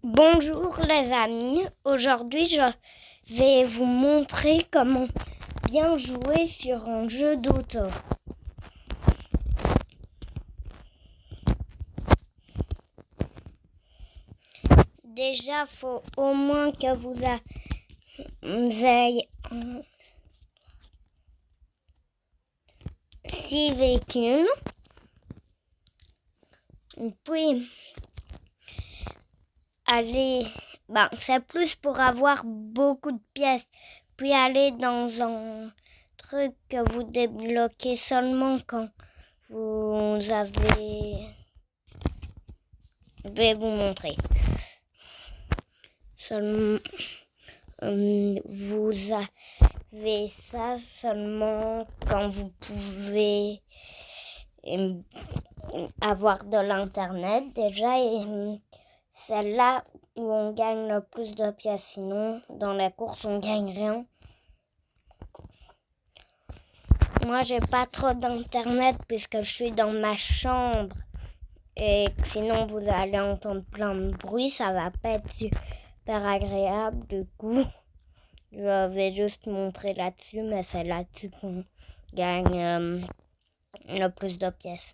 Bonjour les amis, aujourd'hui je vais vous montrer comment bien jouer sur un jeu d'auto. Déjà, il faut au moins que vous ayez 6 véhicules. Puis, c'est plus pour avoir beaucoup de pièces. Puis aller dans un truc que vous débloquez seulement quand vous avez... Je vais vous montrer. Seulement, vous avez ça seulement quand vous pouvez avoir de l'internet déjà, et c'est là où on gagne le plus de pièces. Sinon, dans la course, on gagne rien. Moi, j'ai pas trop d'internet puisque je suis dans ma chambre. Et sinon, vous allez entendre plein de bruit, ça va pas être super agréable. Du coup, je vais juste montrer là-dessus, mais c'est là-dessus qu'on gagne le plus de pièces.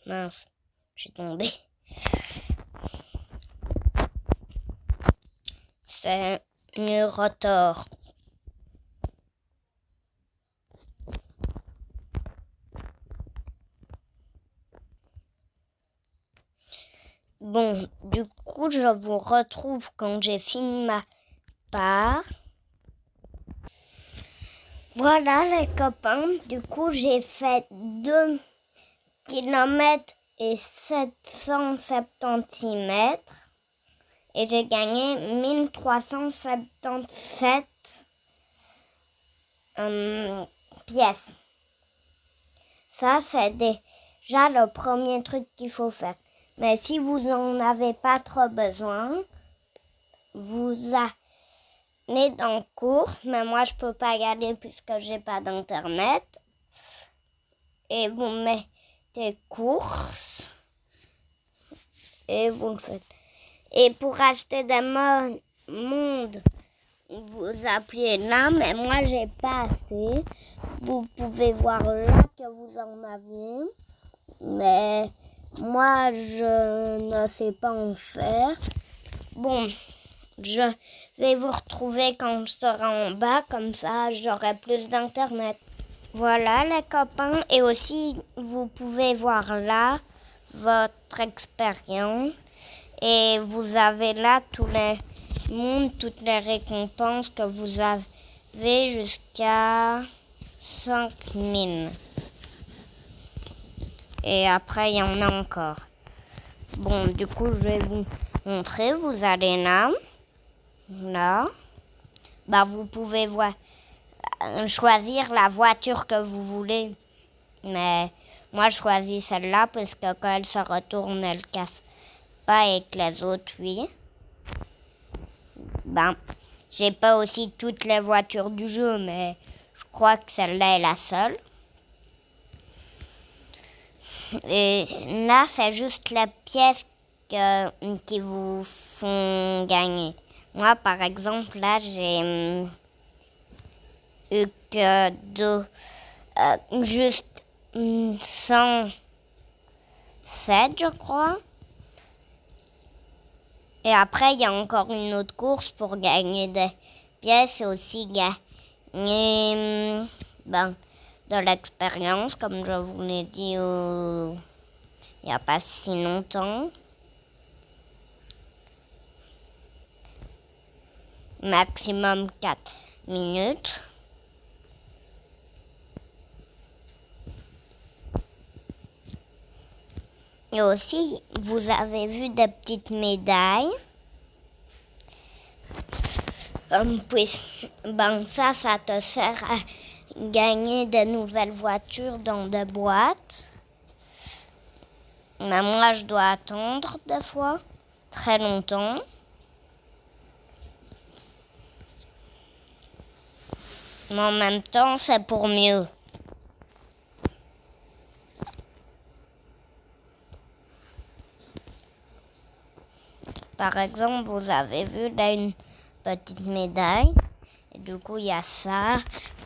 Mince, je suis tombée. C'est une rotor. Bon, du coup, je vous retrouve quand j'ai fini ma part. Voilà les copains, du coup j'ai fait 2 km et 770 mètres et j'ai gagné 1377 pièces. Ça, c'est déjà le premier truc qu'il faut faire. Mais si vous n'en avez pas trop besoin, vous allez dans course, mais moi je peux pas y aller puisque j'ai pas d'internet. Et vous mettez course et vous le faites. Et pour acheter des mondes, vous appuyez là, mais moi j'ai pas assez. Vous pouvez voir là que vous en avez, mais moi je ne sais pas en faire. Bon, je vais vous retrouver quand je serai en bas, comme ça j'aurai plus d'internet. Voilà les copains, et aussi vous pouvez voir là votre expérience et vous avez là tous les mondes, toutes les récompenses que vous avez jusqu'à 5000. Et après il y en a encore. Bon, du coup je vais vous montrer, vous allez là, vous pouvez choisir la voiture que vous voulez. Mais moi, je choisis celle-là parce que quand elle se retourne, elle casse pas et que les autres, oui. J'ai pas aussi toutes les voitures du jeu, mais je crois que celle-là est la seule. Et là, c'est juste les pièces qui vous font gagner. Moi, par exemple, là, j'ai eu que juste 107, je crois. Et après, il y a encore une autre course pour gagner des pièces et aussi gagner de l'expérience, comme je vous l'ai dit il n'y a pas si longtemps. Maximum 4 minutes. Et aussi, vous avez vu des petites médailles. Ça te sert à gagner de nouvelles voitures dans des boîtes. Mais moi, je dois attendre des fois, très longtemps. Mais en même temps, c'est pour mieux. Par exemple, vous avez vu là une petite médaille. Et du coup, il y a ça.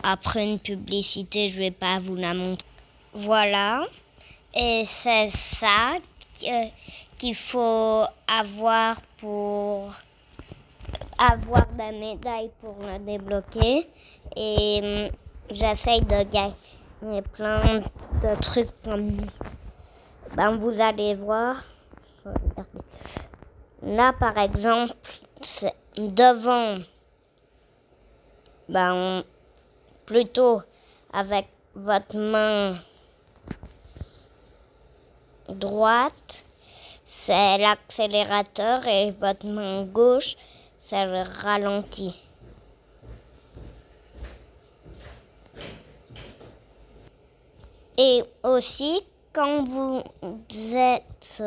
Après une publicité, je vais pas vous la montrer. Voilà. Et c'est ça qu'il faut avoir pour avoir la médaille pour le débloquer. Et j'essaye de gagner plein de trucs comme... Ben, vous allez voir. Regardez. Là, par exemple, c'est devant, ben, plutôt avec votre main droite, c'est l'accélérateur et votre main gauche, c'est le ralenti. Et aussi, quand vous êtes...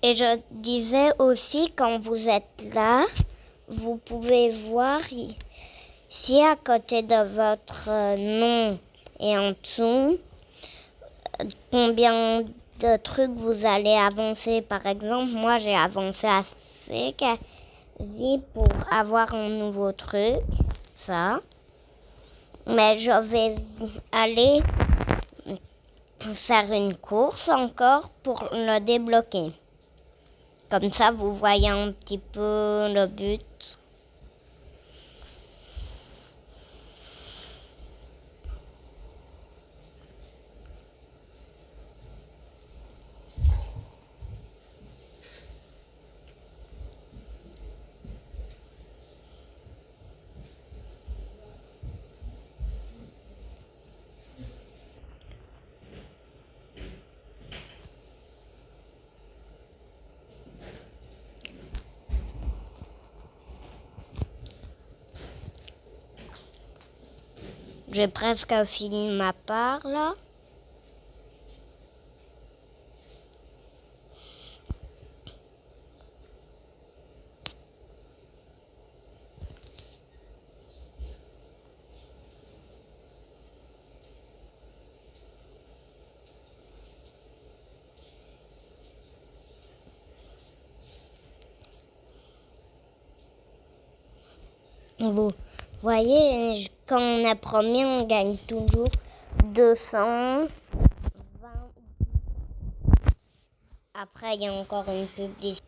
et je disais aussi, quand vous êtes là, vous pouvez voir ici à côté de votre nom et en dessous, combien de trucs vous allez avancer. Par exemple, moi j'ai avancé assez quasi pour avoir un nouveau truc, ça. Mais je vais aller faire une course encore pour le débloquer. Comme ça, vous voyez un petit peu le but. J'ai presque fini ma part là. Vous voyez, quand on est premier, on gagne toujours 220. Après, il y a encore une publicité.